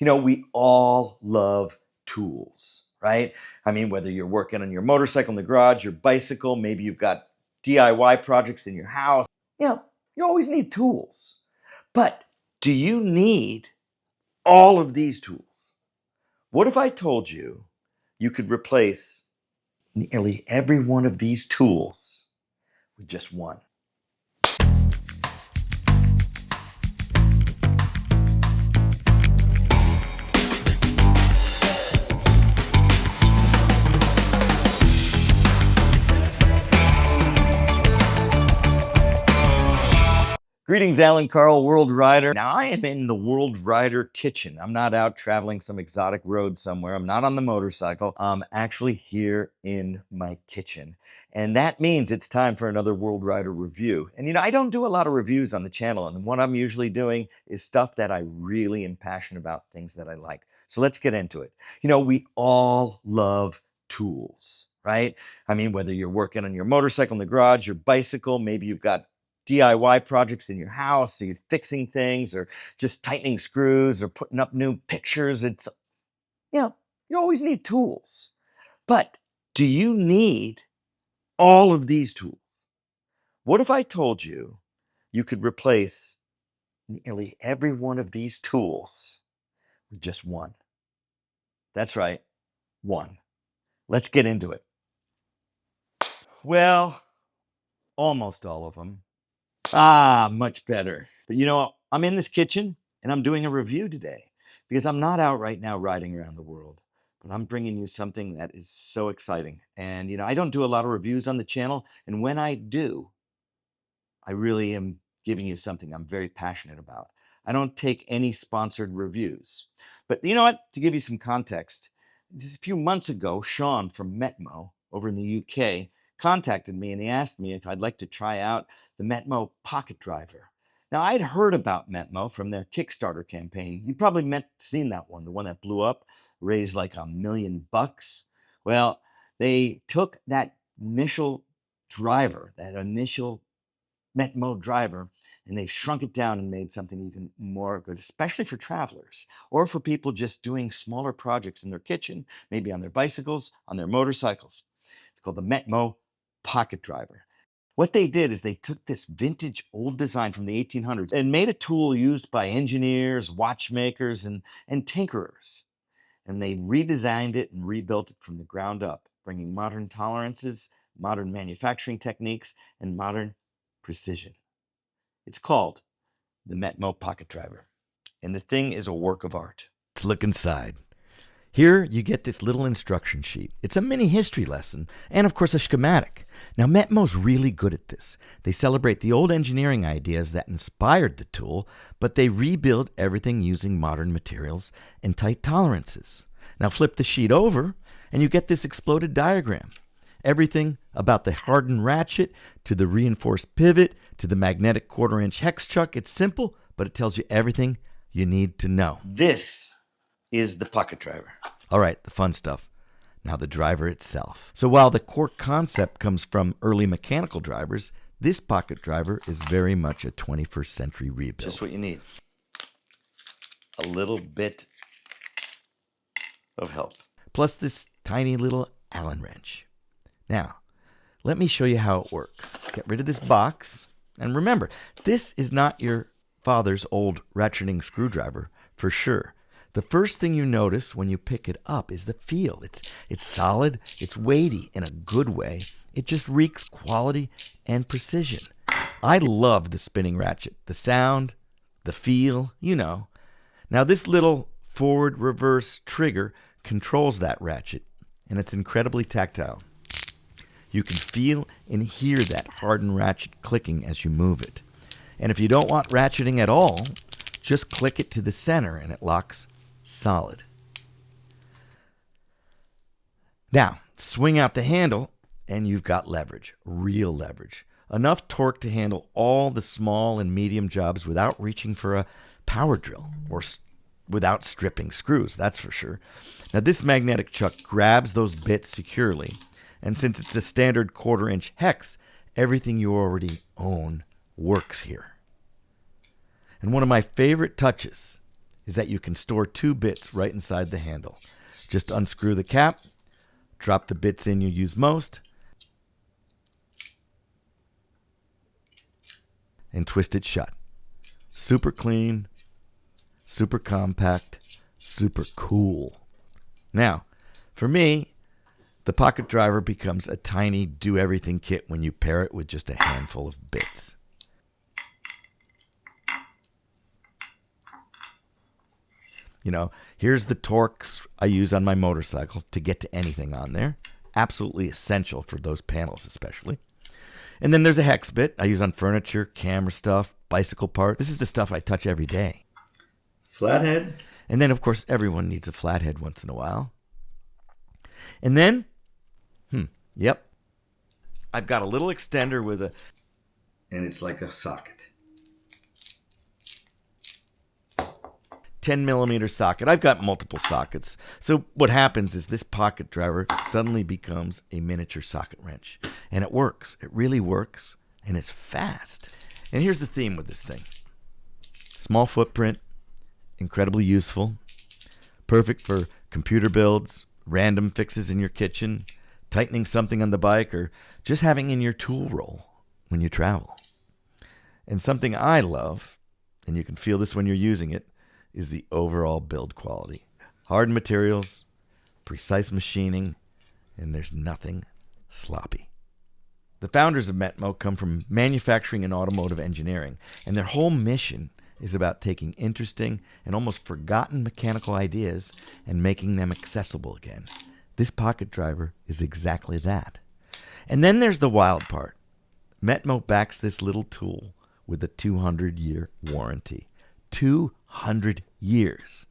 We all love tools, right? I mean, whether you're working on your motorcycle in the garage, your bicycle, maybe you've got DIY projects in your house, you always need tools. But do you need all of these tools? What if I told you you could replace nearly every one of these tools with just one? Greetings, Allan, Karl, WorldRider. Now, I am in the WorldRider kitchen. I'm not out traveling some exotic road somewhere. I'm not on the motorcycle. I'm actually here in my kitchen. And that means it's time for another WorldRider review. And I don't do a lot of reviews on the channel. And what I'm usually doing is stuff that I really am passionate about, things that I like. So let's get into it. We all love tools, right? I mean, whether you're working on your motorcycle in the garage, your bicycle, maybe you've got DIY projects in your house, so you're fixing things or just tightening screws or putting up new pictures. You always need tools. But do you need all of these tools? What if I told you you could replace nearly every one of these tools with just one? That's right, one. Let's get into it. Well, almost all of them. Much better. But I'm in this kitchen and I'm doing a review today because I'm not out right now riding around the world, but I'm bringing you something that is so exciting. And, I don't do a lot of reviews on the channel. And when I do, I really am giving you something I'm very passionate about. I don't take any sponsored reviews. But you know what? To give you some context, just a few months ago, Sean from MetMo over in the UK contacted me and he asked me if I'd like to try out the MetMo pocket driver. Now, I'd heard about MetMo from their Kickstarter campaign. You probably seen that one, the one that blew up, raised like $1 million. Well, they took that initial driver, that initial MetMo driver, and they've shrunk it down and made something even more good, especially for travelers or for people just doing smaller projects in their kitchen, maybe on their bicycles, on their motorcycles. It's called the MetMo Pocket Driver. What they did is they took this vintage old design from the 1800s and made a tool used by engineers, watchmakers, and tinkerers. And they redesigned it and rebuilt it from the ground up, bringing modern tolerances, modern manufacturing techniques, and modern precision. It's called the MetMo Pocket Driver, and the thing is a work of art. Let's look inside. Here you get this little instruction sheet. It's a mini history lesson and, of course, a schematic. Now, MetMo's really good at this. They celebrate the old engineering ideas that inspired the tool, but they rebuild everything using modern materials and tight tolerances. Now, flip the sheet over, and you get this exploded diagram. Everything about the hardened ratchet to the reinforced pivot to the magnetic 1/4-inch hex chuck. It's simple, but it tells you everything you need to know. This is the pocket driver. All right, the fun stuff. Now the driver itself. So while the core concept comes from early mechanical drivers, this pocket driver is very much a 21st century rebuild. Just what you need. A little bit of help. Plus this tiny little Allen wrench. Now, let me show you how it works. Get rid of this box. And remember, this is not your father's old ratcheting screwdriver, for sure. The first thing you notice when you pick it up is the feel. It's solid, it's weighty in a good way. It just reeks quality and precision. I love the spinning ratchet. The sound, the feel, Now this little forward-reverse trigger controls that ratchet, and it's incredibly tactile. You can feel and hear that hardened ratchet clicking as you move it. And if you don't want ratcheting at all, just click it to the center and it locks solid. Now, swing out the handle and you've got leverage, real leverage. Enough torque to handle all the small and medium jobs without reaching for a power drill or without stripping screws, that's for sure. Now, this magnetic chuck grabs those bits securely. And since it's a standard 1/4-inch hex, everything you already own works here. And one of my favorite touches is that you can store 2 bits right inside the handle. Just unscrew the cap, drop the bits in you use most, and twist it shut. Super clean, super compact, super cool. Now, for me, the pocket driver becomes a tiny do-everything kit when you pair it with just a handful of bits. You know, here's the Torx I use on my motorcycle to get to anything on there. Absolutely essential for those panels especially. And then there's a hex bit I use on furniture, camera stuff, bicycle parts. This is the stuff I touch every day. Flathead. And then, of course, everyone needs a flathead once in a while. And then, yep, I've got a little extender with a... And it's like a socket. 10 millimeter socket. I've got multiple sockets. So what happens is this pocket driver suddenly becomes a miniature socket wrench. And it works. It really works. And it's fast. And here's the theme with this thing. Small footprint. Incredibly useful. Perfect for computer builds, random fixes in your kitchen, tightening something on the bike, or just having in your tool roll when you travel. And something I love, and you can feel this when you're using it, is the overall build quality. Hardened materials, precise machining, and there's nothing sloppy. The founders of MetMo come from manufacturing and automotive engineering, and their whole mission is about taking interesting and almost forgotten mechanical ideas and making them accessible again. This pocket driver is exactly that. And then there's the wild part. MetMo backs this little tool with a 200-year warranty. 200 years.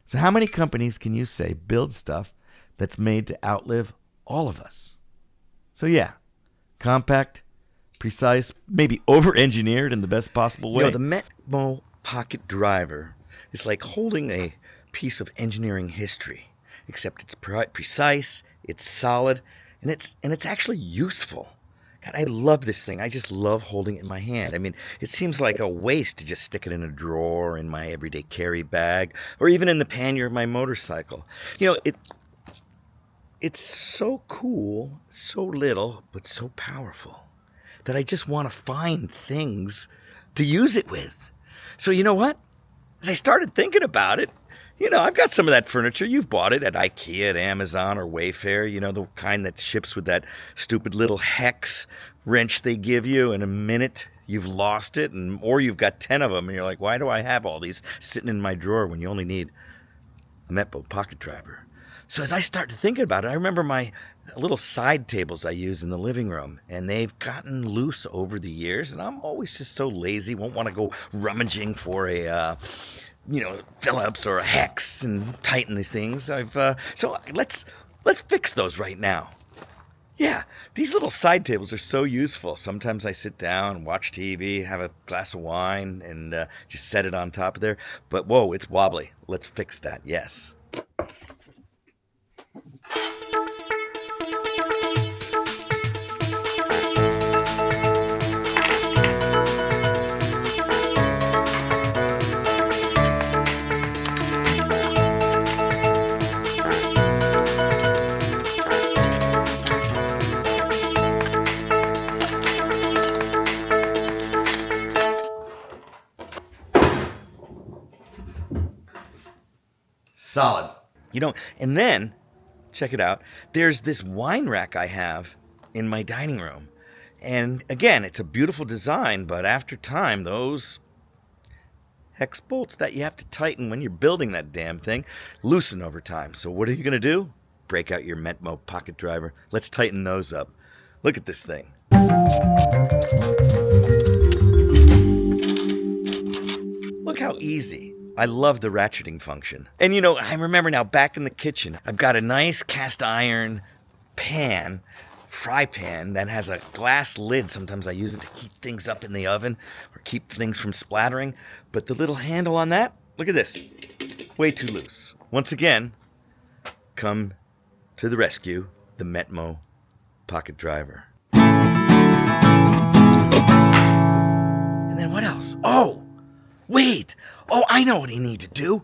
So how many companies can you say build stuff that's made to outlive all of us? So yeah, compact, precise, maybe over-engineered in the best possible way. You know, the MetMo pocket driver is like holding a piece of engineering history, except it's precise, it's solid, and it's actually useful. God, I love this thing. I just love holding it in my hand. I mean, it seems like a waste to just stick it in a drawer in my everyday carry bag or even in the pannier of my motorcycle. You know, it's so cool, so little, but so powerful that I just want to find things to use it with. So you know what? As I started thinking about it, you know, I've got some of that furniture. You've bought it at IKEA, at Amazon, or Wayfair. You know, the kind that ships with that stupid little hex wrench they give you. In a minute, you've lost it, or you've got 10 of them, and you're like, why do I have all these sitting in my drawer when you only need a MetMo pocket driver? So as I started thinking about it, I remember my little side tables I use in the living room, and they've gotten loose over the years, and I'm always just so lazy, won't want to go rummaging for a... Phillips or a hex and tighten these things. So let's fix those right now. Yeah, these little side tables are so useful. Sometimes I sit down, watch TV, have a glass of wine, and just set it on top of there. But whoa, it's wobbly. Let's fix that. Yes. Solid. You know, and then, check it out, there's this wine rack I have in my dining room. And again, it's a beautiful design, but after time, those hex bolts that you have to tighten when you're building that damn thing loosen over time. So what are you going to do? Break out your MetMo pocket driver. Let's tighten those up. Look at this thing. Look how easy. I love the ratcheting function. And you know, I remember now back in the kitchen, I've got a nice cast iron pan, fry pan, that has a glass lid. Sometimes I use it to keep things up in the oven or keep things from splattering. But the little handle on that, look at this, way too loose. Once again, come to the rescue, the MetMo pocket driver. And then what else? Oh! Wait! Oh, I know what you need to do.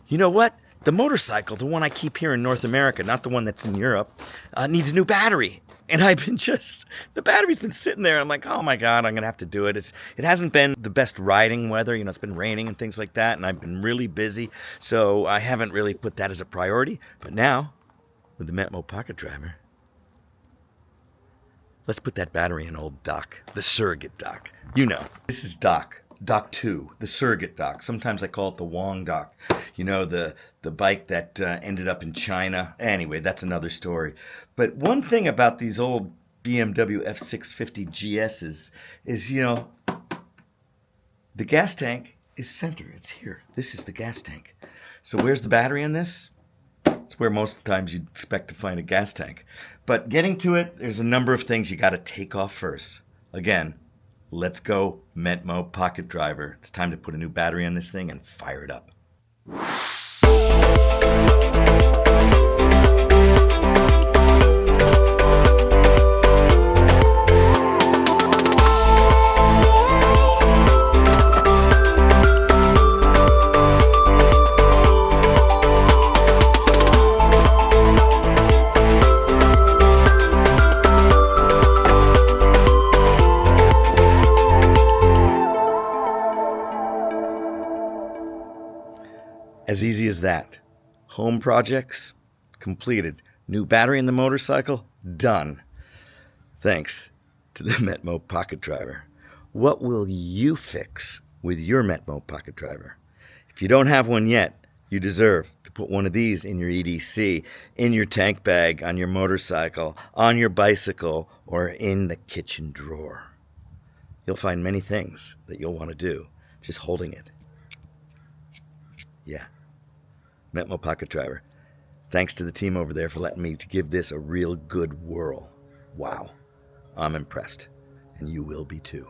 You know what? The motorcycle, the one I keep here in North America, not the one that's in Europe, needs a new battery. And the battery's been sitting there. I'm like, oh my God, I'm going to have to do it. It hasn't been the best riding weather. It's been raining and things like that. And I've been really busy. So I haven't really put that as a priority. But now, with the MetMo Pocket Driver, let's put that battery in old Doc, the surrogate Doc. This is Doc 2, the surrogate Doc. Sometimes I call it the Wong Doc. The bike that ended up in China. Anyway, that's another story. But one thing about these old BMW F650 GSs is, the gas tank is center. It's here. This is the gas tank. So where's the battery in this? It's where most times you'd expect to find a gas tank. But getting to it, there's a number of things you got to take off first. Again, let's go MetMo Pocket Driver. It's time to put a new battery on this thing and fire it up. As easy as that. Home projects completed. New battery in the motorcycle done. Thanks to the MetMo Pocket Driver. What will you fix with your MetMo Pocket Driver? If you don't have one yet, you deserve to put one of these in your EDC, in your tank bag, on your motorcycle, on your bicycle, or in the kitchen drawer. You'll find many things that you'll want to do just holding it. Yeah. MetMo Pocket Driver. Thanks to the team over there for letting me to give this a real good whirl. Wow. I'm impressed. And you will be too.